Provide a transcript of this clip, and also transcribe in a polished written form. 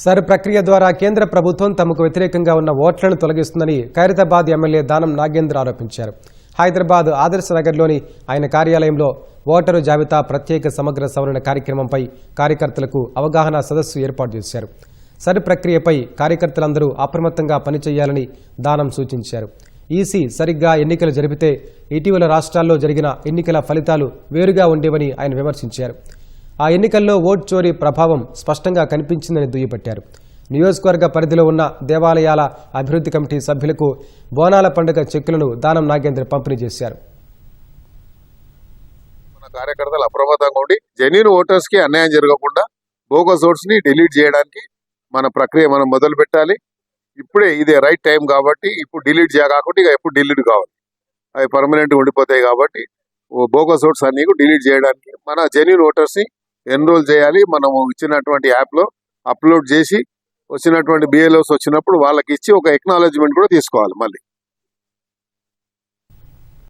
Sir ప్రక్రియ ద్వారా కేంద్ర ప్రభుత్వం తమకు వ్యతిరేకంగా ఉన్న ఓట్లను తొలగిస్తుందని ఖైరతాబాద్ ఎమ్మెల్యే దానం నాగేంద్ర ఆరోపించారు. హైదరాబాద్ ఆదర్శ నగర్లోని ఆయన కార్యాలయంలో ఓటరు జాబితా ప్రత్యేక సమగ్ర సవరణ కార్యక్రమంపై కార్యకర్తలకు అవగాహన సదస్సు ఏర్పాటు చేశారు. సర్ ప్రక్రియపై కార్యకర్తలందరూ అప్రమత్తంగా పనిచేయాలని దానం సూచించారు. ఈసీ సరిగ్గా ఎన్నికలు జరిపితే ఇటీవల రాష్ట్రాల్లో జరిగిన ఎన్నికల ఫలితాలు వేరుగా ఉండేవని ఆయన విమర్శించారు. ఆ ఎన్నికల్లో ఓటు చోరీ ప్రభావం స్పష్టంగా కనిపించిందని దుయ్యబట్టారు. నియోజకవర్గ పరిధిలో ఉన్న దేవాలయాల అభివృద్ధి కమిటీ సభ్యులకు బోనాల పండుగ చెక్కులను దానం నాగేంద్ర పంపిణీ చేశారు. మన కార్యకర్తలు అప్రమత్తంగా ఉండి జెన్యూన్ ఓటర్స్ కి అన్యాయం జరగకుండా బోగస్ ఓట్స్ ని డిలీట్ చేయడానికి మన ప్రక్రియ మనం మొదలు పెట్టాలి. ఇప్పుడే ఇదే రైట్ టైం కాబట్టి ఇప్పుడు డిలీట్ చేయకపోతే ఇక ఎప్పుడు డిలీట్ కావాలి, అవి పర్మనెంట్ ఉండిపోతాయి. కాబట్టి బోగస్ ఓట్స్ అన్ని డిలీట్ చేయడానికి మన జెన్యూన్ ఓటర్స్ ని ఎన్రోల్ చేయాలి. మనము ఇచ్చినటువంటి యాప్ లో అప్లోడ్ చేసి వచ్చినటువంటి బిఎల్ఓస్ వచ్చినప్పుడు వాళ్ళకి ఇచ్చి ఒక ఎక్నాలజ్మెంట్ కూడా తీసుకోవాలి. మళ్ళీ